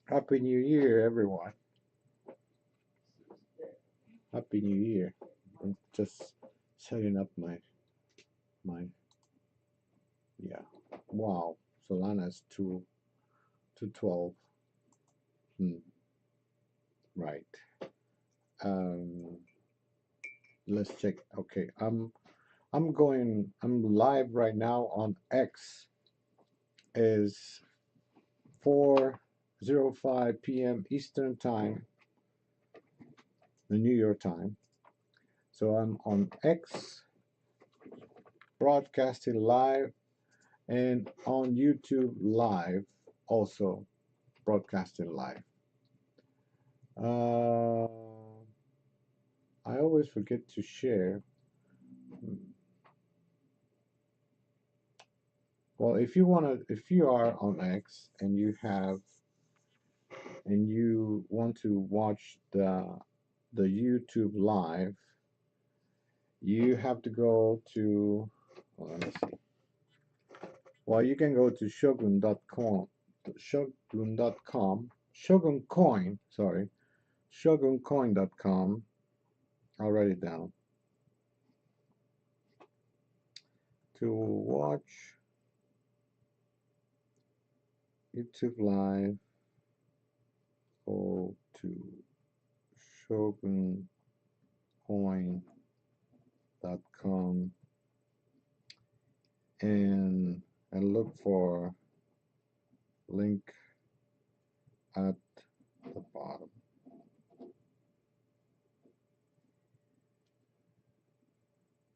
Happy New Year, everyone. Happy New Year. I'm just setting up my yeah. Wow. Solana's 212. Hmm. Right. Um let's check. Okay. I'm live right now on X is 4:05 p.m. Eastern Time, the New York time. So I'm on X broadcasting live and on YouTube live also broadcasting live. Uh, I always forget to share. Well, if you are on X and you want to watch the YouTube live, you have to go to. Well, let me see. Well, you can go to shogun.com, shogun.com, Shogun Coin. Sorry, shoguncoin.com. I'll write it down to watch YouTube live. Go to shoguncoin.com and look for link at the bottom.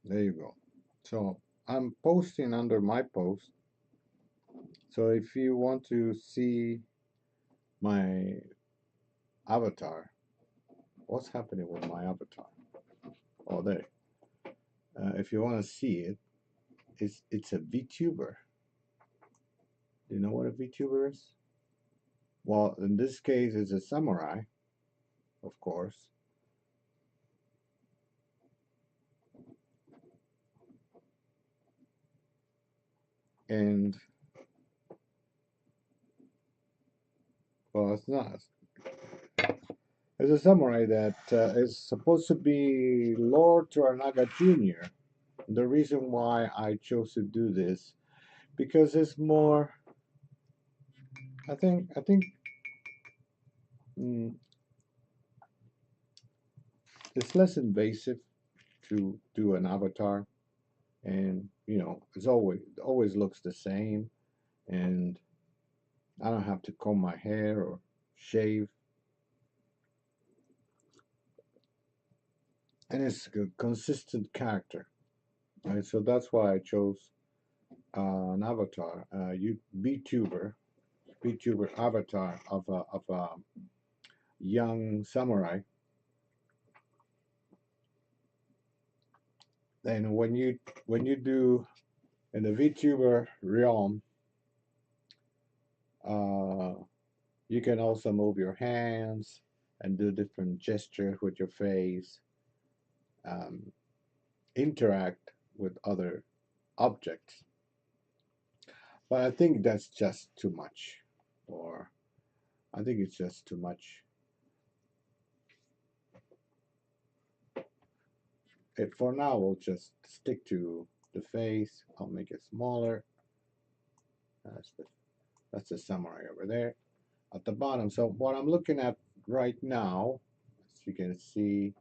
There you go. So I'm posting under my post. So if you want to see my avatar, what's happening with my avatar? Oh, there. If you want to see it, it's a VTuber. Do you know what a VTuber is? Well, in this case, it's a samurai, of course. And, well, it's not. It's a samurai that is supposed to be Lord Toranaga Jr. The reason why I chose to do this, because it's more, I think mm, it's less invasive to do an avatar, and it's always looks the same, and I don't have to comb my hair or shave, and it's a consistent character. Right, so that's why I chose an avatar, VTuber avatar of a young samurai. And when you do in the VTuber realm, uh, you can also move your hands and do different gestures with your face, um, interact with other objects. But I think that's just too much, or I think it's just too much. For now, we'll just stick to the face. I'll make it smaller. That's the summary over there at the bottom. So what I'm looking at right now, as you can see,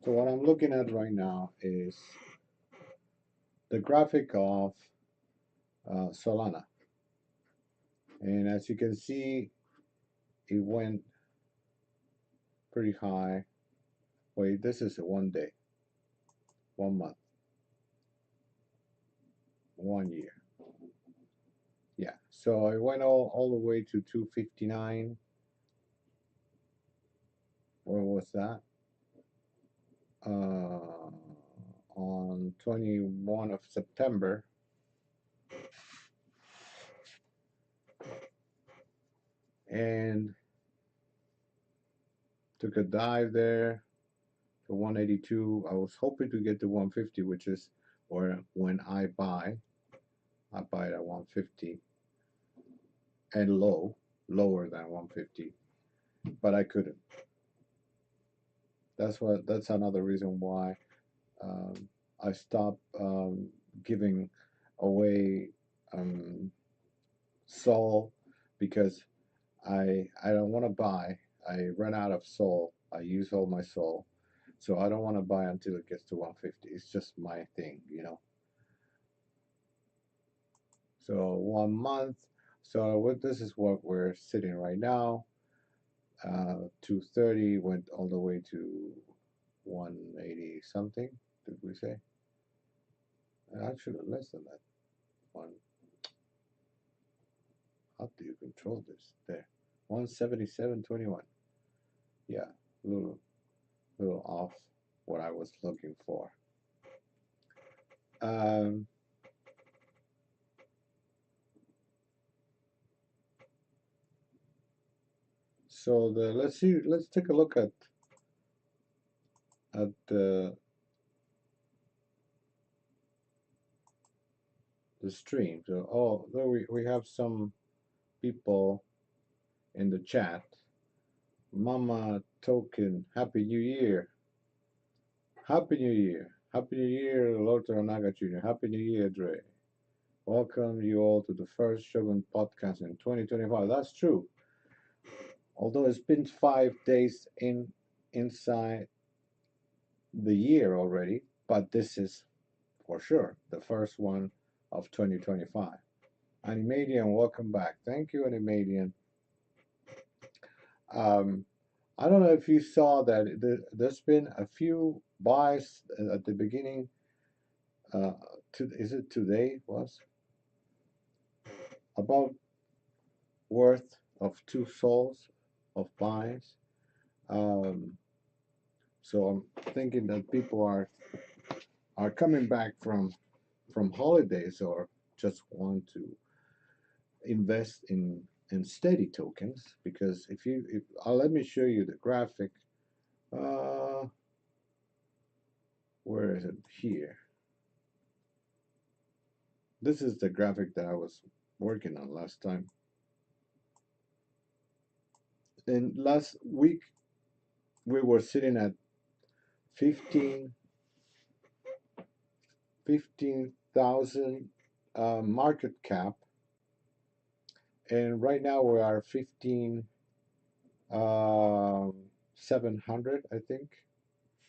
so what I'm looking at right now is the graphic of Solana. And as you can see, it went pretty high. Wait, this is a 1 day, 1 month, 1 year. Yeah, so it went all the way to 259. Where was that? Uh, on 21 of September. And Took a dive there to 182. I was hoping to get to 150, which is, or when I buy it at 150 and lower than 150, but I couldn't. That's another reason why I stopped giving away um, Sol, because I don't want to buy. I ran out of Sol. I use all my Sol, so I don't want to buy until it gets to 150. It's just my thing, you know. So 1 month. So what this is what we're sitting right now. 230 went all the way to 180 something. Did we say? Actually, less than that. One. How do you control this? There. 177.21. Yeah, a little off what I was looking for. Um, so let's take a look at the stream. So there we have some people in the chat. Mama Token, Happy New Year. Happy New Year. Happy New Year, Lord Toranaga Jr. Happy New Year, Dre. Welcome you all to the first Shogun podcast in 2025. That's true. Although it's been 5 days inside the year already, but this is for sure the first one of 2025. Animadian, welcome back. Thank you, Animadian. I don't know if you saw that there's been a few buys at the beginning. Is it today? Was about worth of 2 sols of buys. Um, so I'm thinking that people are coming back from holidays or just want to invest in steady tokens, because if let me show you the graphic. Uh, where is it? Here. This is the graphic that I was working on last time. And last week we were sitting at 15,000 market cap, and right now we are 15,700, I think.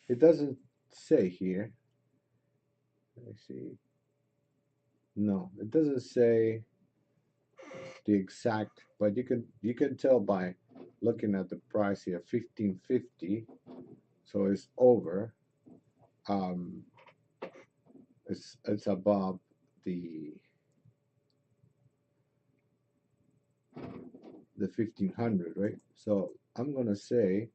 It doesn't say here. Let me see. No, it doesn't say the exact, but you can tell by looking at the price here, 1550. So it's over. Um, it's above the 1500, right? So I'm gonna say,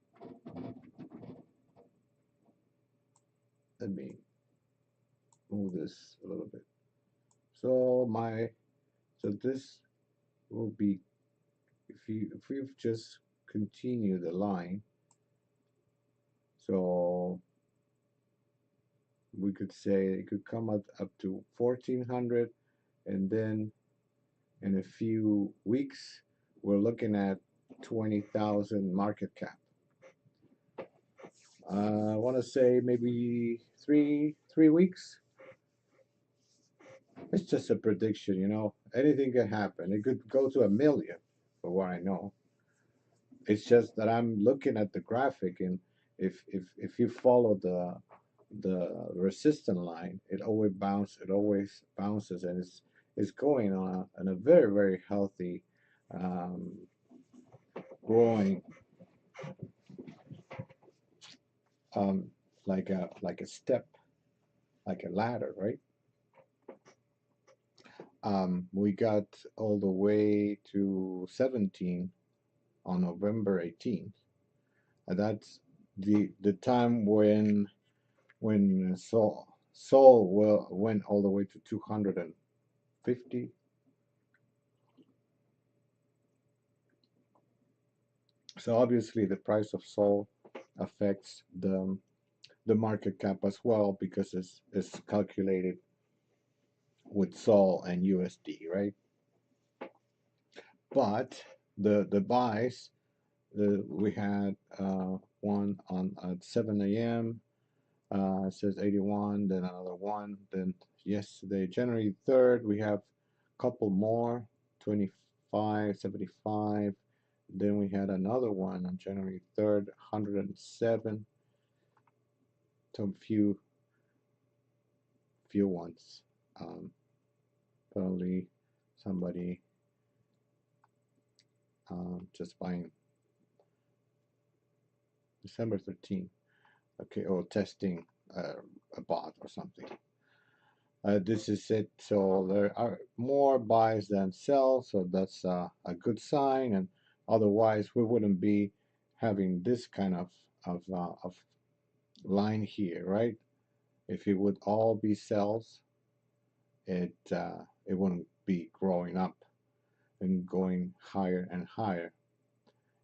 let me move this a little bit. So this will be, if we just continue the line, so we could say it could come up to 1400, and then in a few weeks we're looking at 20,000 market cap. I want to say maybe three weeks. It's just a prediction, you know. Anything can happen. It could go to 1 million, for what I know. It's just that I'm looking at the graphic, and if you follow the resistance line, it always bounces, and it's going on a very very healthy, um, growing, um, like a step, like a ladder, right? We got all the way to 17 on November 18th. And that's the time when Sol went all the way to 250. So obviously the price of Sol affects the market cap as well, because it's calculated with Sol and USD, right? But the buys, we had one on at 7 a.m. It says 81, then another one. Then yesterday, January 3rd, we have a couple more, 25, 75. Then we had another one on January 3rd, 107. Some few ones. Probably somebody just buying December 13th. Okay, or testing a bot or something. This is it. So there are more buys than sells, so that's a good sign. And otherwise, we wouldn't be having this kind of line here, right? If it would all be sells, it wouldn't be growing up and going higher and higher.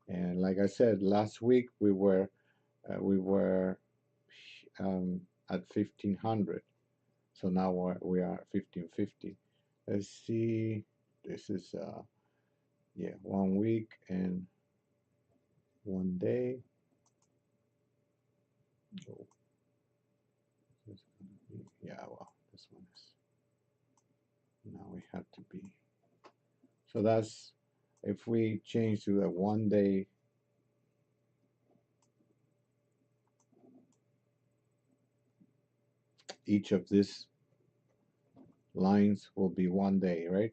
And like I said, last week we were at 1500. So now we are 1550. Let's see. This is yeah, 1 week and 1 day. Oh, yeah, well, this one is, now we have to be. So that's, if we change to a 1 day, each of these lines will be 1 day, right?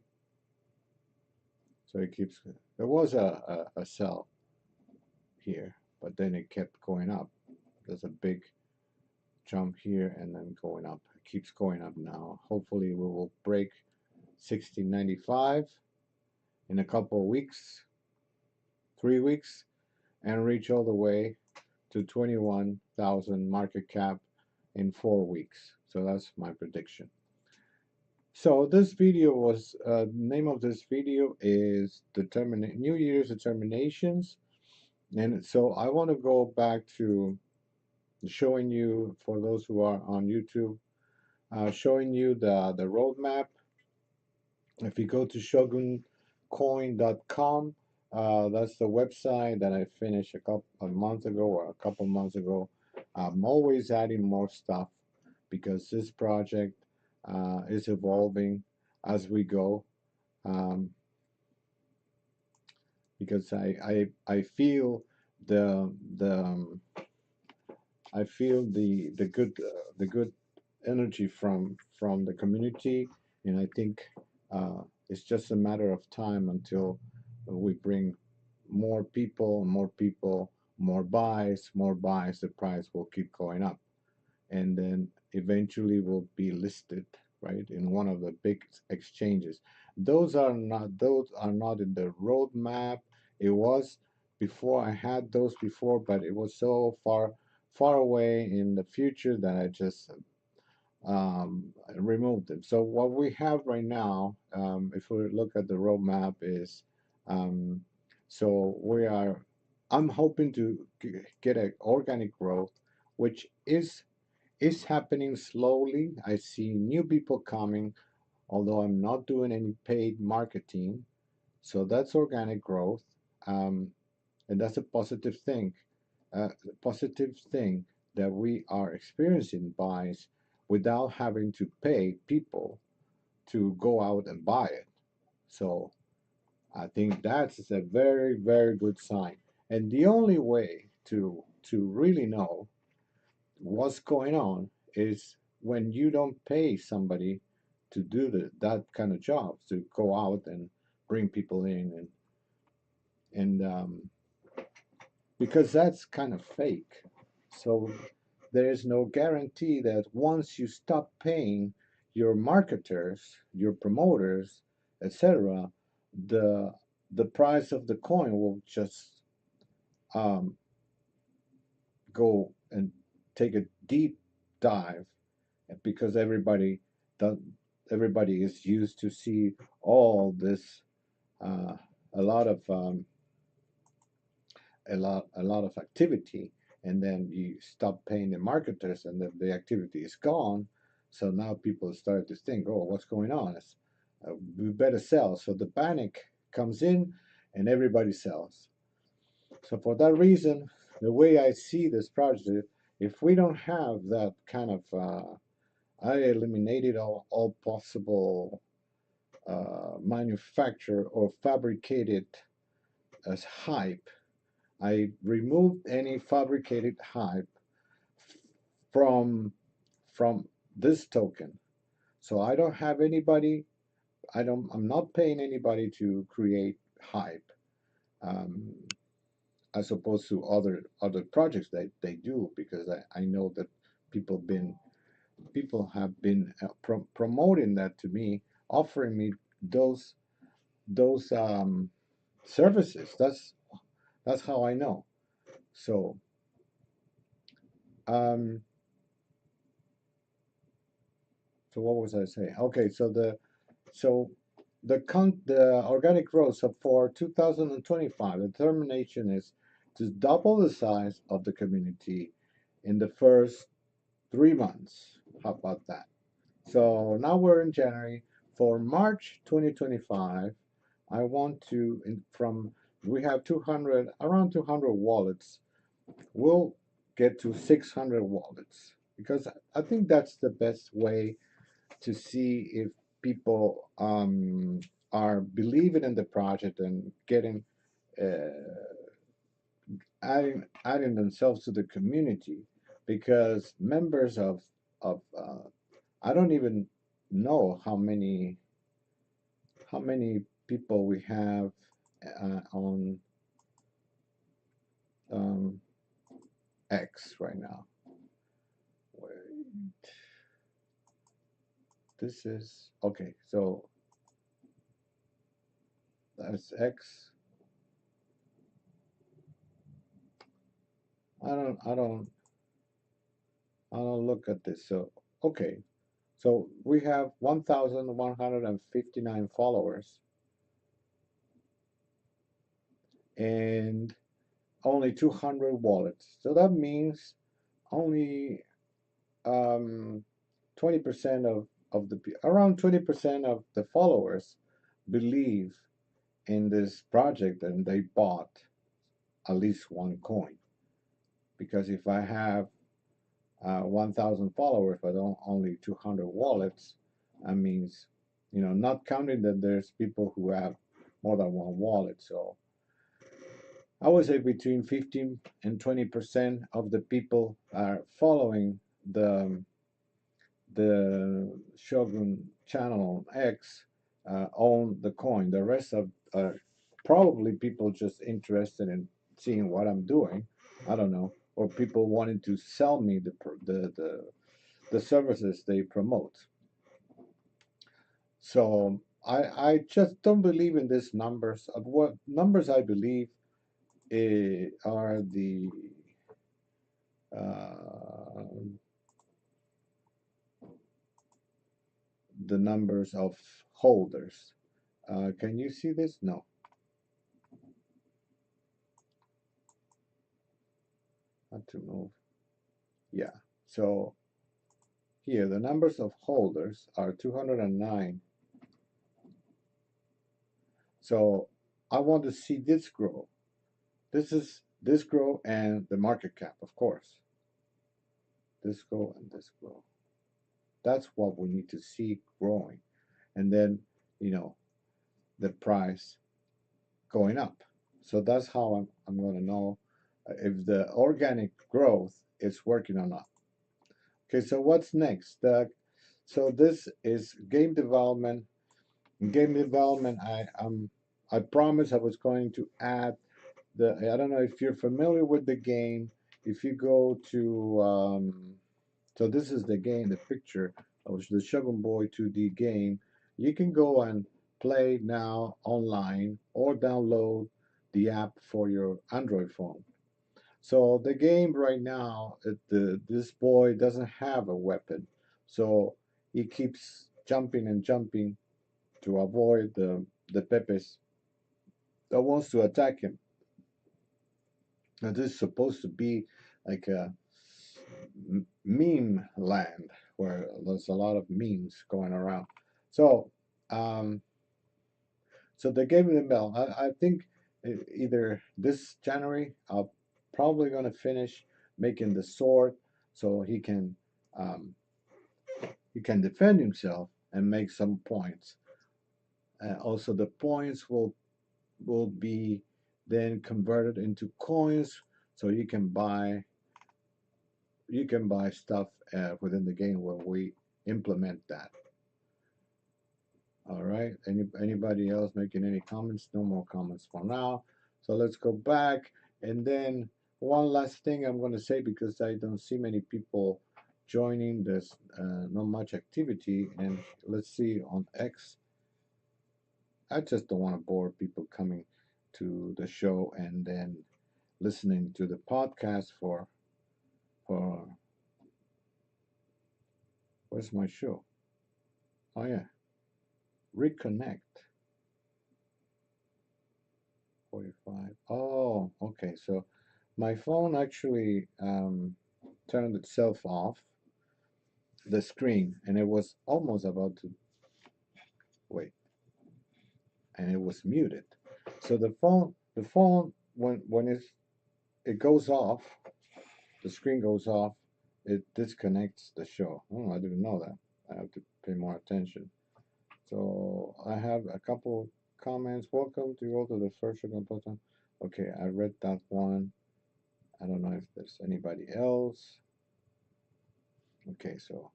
So it keeps, there was a sell here, but then it kept going up. There's a big jump here and then going up. It keeps going up now. Hopefully we will break 1695 in a couple of weeks, 3 weeks, and reach all the way to 21,000 market cap in 4 weeks. So that's my prediction. So this video was, name of this video is New Year's Determinations. And so I want to go back to showing you, for those who are on YouTube, showing you the roadmap. If you go to shoguncoin.com, that's the website that I finished a month ago or a couple months ago. I'm always adding more stuff because this project is evolving as we go. Because I feel the I feel the good energy from the community, and I think it's just a matter of time until we bring more people, more buys, the price will keep going up, and then eventually will be listed, right, in one of the big exchanges. Those are not in the roadmap. It was before, I had those before, but it was so far away in the future that I just removed them. So what we have right now, if we look at the roadmap, is um, so I'm hoping to get an organic growth, which is happening slowly. I see new people coming, although I'm not doing any paid marketing. So that's organic growth, um, and that's a positive thing. Positive thing that we are experiencing buys without having to pay people to go out and buy it. So I think that's a very, very good sign. And the only way to really know what's going on is when you don't pay somebody to do that kind of job, to go out and bring people in, and because that's kind of fake. So there is no guarantee that once you stop paying your marketers, your promoters, etc., the the price of the coin will just um, go and take a deep dive, because does, everybody is used to see all this, uh, a lot of a lot of activity, and then you stop paying the marketers, and the activity is gone. So now people start to think, oh, what's going on? We better sell. So the panic comes in, and everybody sells. So for that reason, the way I see this project, if we don't have that kind of, I eliminated all possible manufacture or fabricated as hype. I removed any fabricated hype from from this token. So I don't have anybody. I'm not paying anybody to create hype, um, as opposed to other projects that they do, because I know that people have been promoting that to me, offering me those those services. That's how I know. So um, so what was I saying? Okay, so the organic growth. So for 2025, the determination is to double the size of the community in the first 3 months. How about that? So now we're in January. For March 2025, I want to from we have 200 around 200 wallets. We'll get to 600 wallets, because I think that's the best way to see if people are believing in the project and getting uh, adding themselves to the community, because members of I don't even know how many people we have on um, X right now. Wait, this is okay. So that's X. I don't look at this. So okay. So we have 1,159 followers and only 200 wallets. So that means only 20% of the around 20% of the followers believe in this project, and they bought at least one coin. Because if I have 1,000 followers but only 200 wallets, that means, not counting that there's people who have more than one wallet. So I would say between 15 and 20% of the people are following the Shogun channel on X own the coin. The rest of are probably people just interested in seeing what I'm doing. I don't know, or people wanting to sell me the services they promote. So I just don't believe in these numbers. What numbers I believe are uh, the numbers of holders. Can you see this? No. Not to move. Yeah. So here the numbers of holders are 209. So I want to see this grow. This grow and the market cap, of course. This grow and this grow. That's what we need to see growing. And then, you know, the price going up. So that's how I'm going to know if the organic growth is working or not. Okay, so what's next? So this is game development. In game development, I promised I was going to add the. I don't know if you're familiar with the game. If you go to so this is the game, the picture of the Shogun Boy 2D game. You can go and play now online or download the app for your Android phone. So the game right now, this boy doesn't have a weapon, so he keeps jumping and jumping to avoid the Pepes that wants to attack him. And this is supposed to be like a meme land where there's a lot of memes going around. So, um, so they gave me the bell. I think either this January I'll probably gonna finish making the sword so um, he can defend himself and make some points. Also, the points will be then converted into coins, so you can buy stuff within the game where we implement that. All right. Anybody else making any comments? No more comments for now. So let's go back. And then one last thing I'm going to say, because I don't see many people joining. There's not much activity. And let's see on X. I just don't want to bore people coming to the show and then listening to the podcast for where's my show? Oh yeah, reconnect 45. Oh, okay. So my phone actually turned itself off the screen, and it was almost about to wait, and it was muted. So the phone when it goes off, the screen goes off, it disconnects the show. Oh, I didn't know that. I have to pay more attention. So I have a couple comments. Welcome to go to the first Shogun button. Okay, I read that one. I don't know if there's anybody else. Okay, so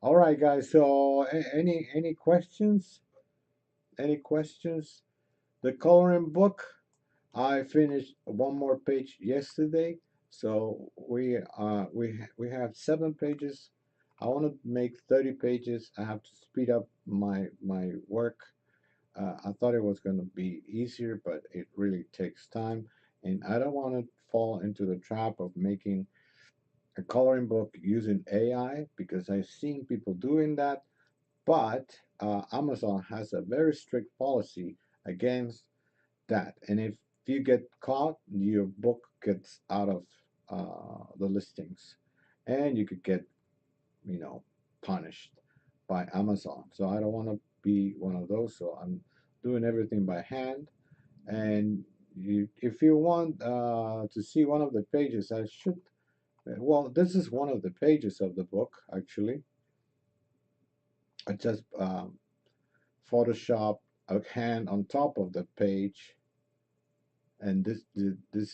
all right, guys. So any questions? Any questions? The coloring book. I finished one more page yesterday, so we have 7 pages. I want to make 30 pages. I have to speed up my work. I thought it was going to be easier, but it really takes time, and I don't want to fall into the trap of making a coloring book using AI because I've seen people doing that. But Amazon has a very strict policy against that. And if you get caught, your book gets out of the listings, and you could get, you know, punished by Amazon. So I don't want to be one of those. So I'm doing everything by hand. And if you want to see one of the pages, I should. Well, this is one of the pages of the book, actually. I just Photoshop a hand on top of the page, and this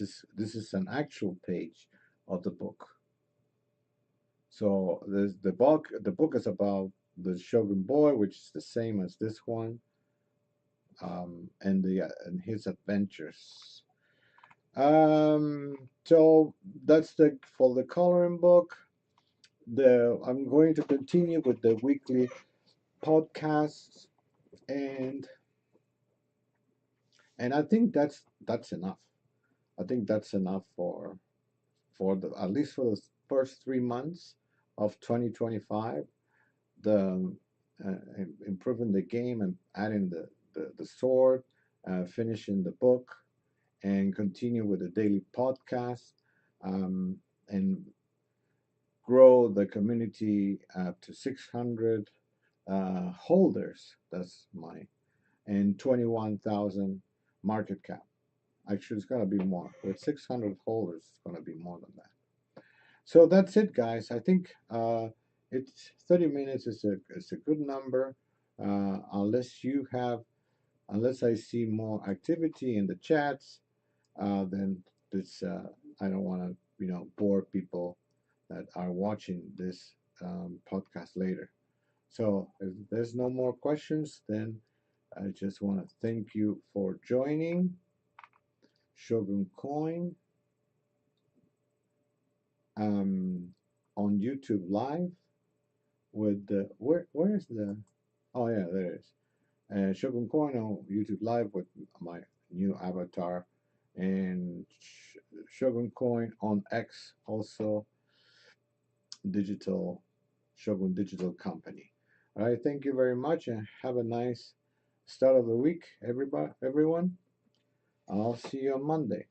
is an actual page of the book. So the book is about the Shogun boy, which is the same as this one, and his adventures. So that's the for the coloring book. The I'm going to continue with the weekly podcasts, and I think that's enough. I think that's enough for the at least for the first 3 months of 2025. The improving the game and adding the sword, finishing the book, and continue with the daily podcast, and grow the community to 600 holders. That's my and 21,000 market cap. Actually, it's gonna be more. With 600 holders, it's gonna be more than that. So that's it, guys. I think it's 30 minutes is a good number. Unless you have, unless I see more activity in the chats, then this I don't want to bore people that are watching this podcast later. So if there's no more questions, then I just want to thank you for joining Shogun Coin um, on YouTube Live with the where's the oh yeah, there it is. Shogun Coin on YouTube Live with my new avatar, and Shogun Coin on X, also digital Shogun Digital Company. All right, thank you very much, and have a nice start of the week, everybody, everyone. I'll see you on Monday.